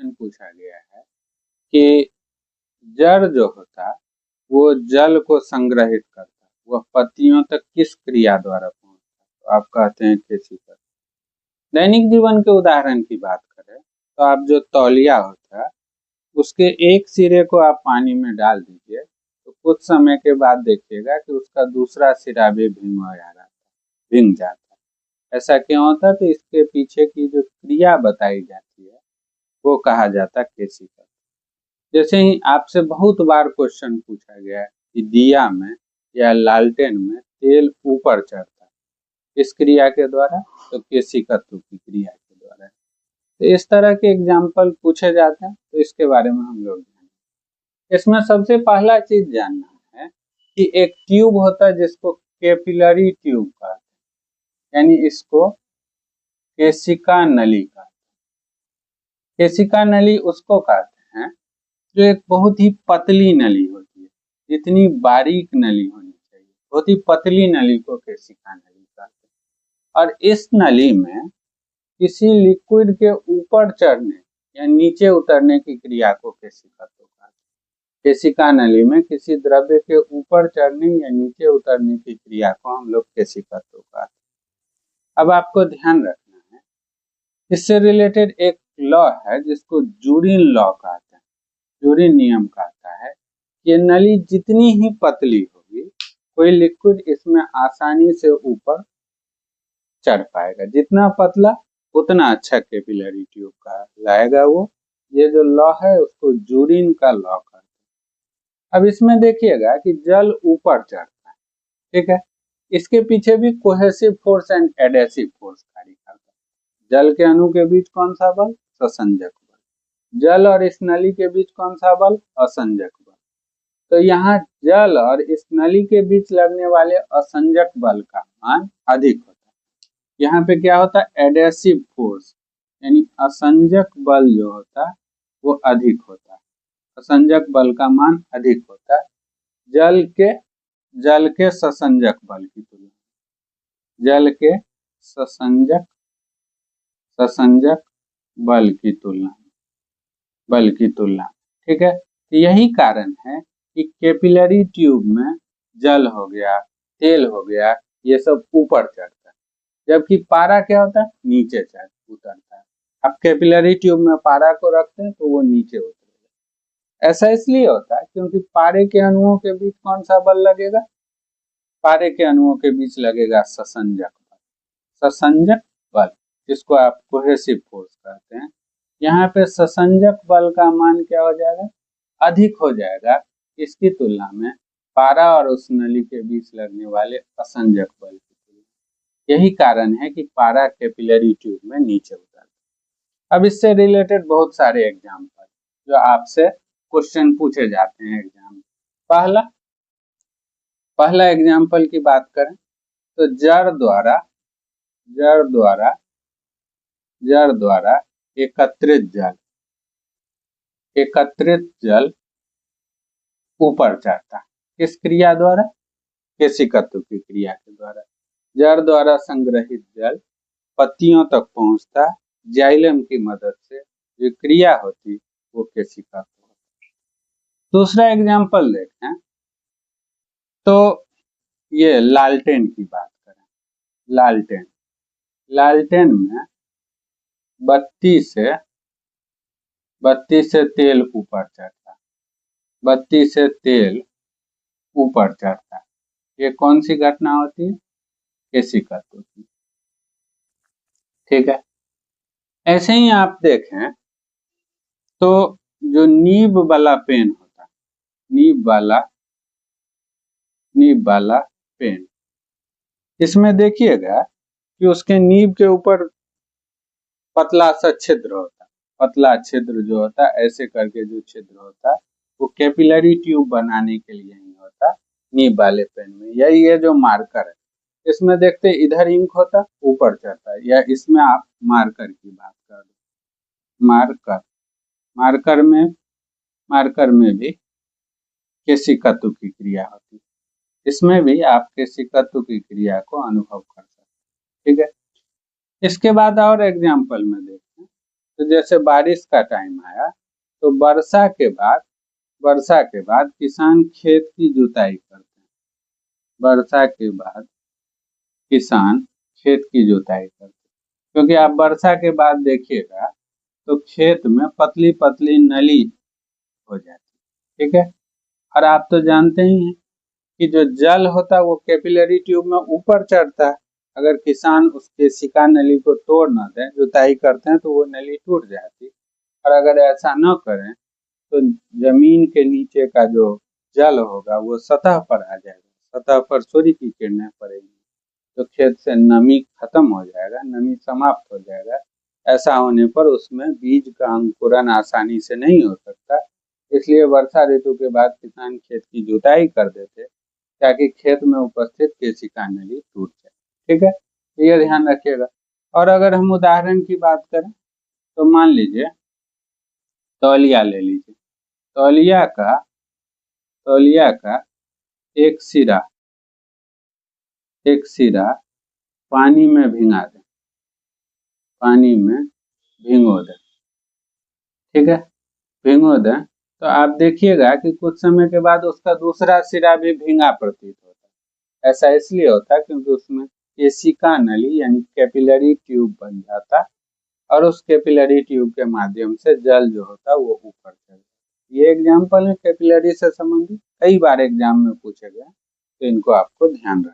Question पूछा गया है कि जड़ जो होता वो जल को संग्रहित करता, वह पत्तियों तक किस क्रिया द्वारा पहुंचता? तो आप कहते हैं केशिका। दैनिक जीवन के उदाहरण की बात करें तो आप जो तौलिया होता है उसके एक सिरे को आप पानी में डाल दीजिए तो कुछ समय के बाद देखिएगा कि उसका दूसरा सिरा भी भीग जाता है। ऐसा क्यों होता है? तो इसके पीछे की जो क्रिया बताई जाती है वो कहा जाता है केशिका। जैसे ही आपसे बहुत बार क्वेश्चन पूछा गया है कि दिया में या लालटेन में तेल ऊपर चढ़ता है, इस क्रिया के द्वारा, तो केशिकत्व की क्रिया के द्वारा। तो इस तरह के एग्जाम्पल पूछे जाते हैं, तो इसके बारे में हम लोग जानेंगे। इसमें सबसे पहला चीज जानना है कि एक ट्यूब होता है जिसको कैपिलरी ट्यूब कहते हैं, यानी इसको केशिका नली कहते हैं। केशिका नली उसको कहते हैं जो एक बहुत ही पतली नली होती है, जितनी बारीक नली होनी चाहिए, बहुत ही पतली नली को केशिका नली कहते हैं। और इस नली में किसी लिक्विड के ऊपर चढ़ने या नीचे उतरने की क्रिया को केशिकत्व कहते हैं। केशिका नली में किसी द्रव्य के ऊपर चढ़ने या नीचे उतरने की क्रिया को हम लोग केशिकत्व कहते हैं। अब आपको ध्यान रखना है, इससे रिलेटेड एक लॉ है जिसको जूरिन लॉ कहते हैं। जूरिन नियम कहता है कि नली जितनी ही पतली होगी कोई लिक्विड इसमें आसानी से ऊपर चढ़ पाएगा, जितना पतला उतना अच्छा कैपिलरी ट्यूब का लाएगा वो। ये जो लॉ है उसको जूरिन का लॉ कहते हैं। अब इसमें देखिएगा कि जल ऊपर चढ़ता है, ठीक है, इसके पीछे भी cohesive force and adhesive force कार्य करता है। जल के अणु के बीच कौन सा बल? ससंजक बल। जल और इस नली के बीच कौन सा बल? असंजक बल। तो यहाँ जल और इस नली के बीच लगने वाले असंजक बल का मान अधिक होता है। यहाँ पे क्या होता है? एडेसिव फोर्स, यानी असंजक बल जो होता है वो अधिक होता है। असंजक बल का मान अधिक होता है जल के ससंजक बल की तुलना, जल के ससंजक बल की तुलना, ठीक है। तो यही कारण है कि कैपिलरी ट्यूब में जल हो गया, तेल हो गया, ये सब ऊपर चढ़ता है, जबकि पारा क्या होता है? नीचे उतरता है। अब कैपिलरी ट्यूब में पारा को रखते हैं तो वो नीचे उतरेगा। ऐसा इसलिए होता है क्योंकि पारे के अणुओं के बीच कौन सा बल लगेगा? पारे के अणुओं के बीच लगेगा ससंजक बल। ससंजक बल जिसको आप कोहेसिव फोर्स कहते हैं, यहाँ पे ससंजक बल का मान क्या हो जाएगा? अधिक हो जाएगा इसकी तुलना में पारा और उस नली के बीच लगने वाले असंजक बल की तुलना। यही कारण है कि पारा कैपिलरी ट्यूब में नीचे उतरता है। अब इससे रिलेटेड बहुत सारे एग्जाम्पल जो आपसे क्वेश्चन पूछे जाते हैं एग्जाम में। पहला एग्जाम्पल की बात करें तो जड़ द्वारा एकत्रित जल ऊपर चढ़ता है, किस क्रिया द्वारा? केशिकत्व की क्रिया के द्वारा। जड़ द्वारा संग्रहित जल पत्तियों तक पहुंचता जाइलम की मदद से, जो क्रिया होती वो केशिकत्व होती। दूसरा एग्जाम्पल देखें तो ये लालटेन की बात करें। लालटेन में बत्ती से तेल ऊपर चढ़ता है। ये कौन सी घटना होती है? केशिकत्व की, ठीक है। ऐसे ही आप देखें तो जो नीब वाला पेन होता है, नीब वाला पेन, इसमें देखिएगा कि उसके नीब के ऊपर पतला सा छिद्र होता है। पतला छिद्र जो होता है, ऐसे करके जो छिद्र होता है वो कैपिलरी ट्यूब बनाने के लिए ही होता है नीब वाले पेन में। यही है जो मार्कर है, इसमें देखते इधर इंक होता ऊपर चढ़ता है, या इसमें आप मार्कर की बात कर दो, मार्कर में भी केशिकत्व की क्रिया होती है। इसमें भी आप केशिकत्व की क्रिया को अनुभव कर सकते हैं, ठीक है। इसके बाद और एग्जाम्पल में देखते हैं तो जैसे बारिश का टाइम आया तो वर्षा के बाद किसान खेत की जुताई करते हैं। वर्षा के बाद किसान खेत की जुताई करते हैं, क्योंकि आप वर्षा के बाद देखिएगा तो खेत में पतली पतली नली हो जाती है, ठीक है। और आप तो जानते ही हैं कि जो जल होता है वो कैपिलरी ट्यूब में ऊपर चढ़ता है। अगर किसान उस केशिका नली को तोड़ ना दें, जुताई करते हैं तो वो नली टूट जाती है। और अगर ऐसा न करें तो जमीन के नीचे का जो जल होगा वो सतह पर आ जाएगा, सतह पर सूर्य की किरणें पड़ेगी तो खेत से नमी खत्म हो जाएगा, नमी समाप्त हो जाएगा। ऐसा होने पर उसमें बीज का अंकुरण आसानी से नहीं हो सकता। इसलिए वर्षा ऋतु के बाद किसान खेत की जुताई कर देते ताकि खेत में उपस्थित केशिका नली टूट जाए, ठीक है। ये ध्यान रखिएगा। और अगर हम उदाहरण की बात करें तो मान लीजिए तौलिया ले लीजिए। तौलिया का एक सिरा पानी में भिंगा दें, पानी में भिगो दें, ठीक है। भिगो दें तो आप देखिएगा कि कुछ समय के बाद उसका दूसरा सिरा भी भींगा प्रतीत होता है। ऐसा इसलिए होता है क्योंकि उसमें केशिका नली यानी कैपिलरी ट्यूब बन जाता और उस कैपिलरी ट्यूब के माध्यम से जल जो होता है वो ऊपर चलता। ये एग्जाम्पल है कैपिलरी से संबंधित, कई बार एग्जाम में पूछे गए, तो इनको आपको ध्यान रखना।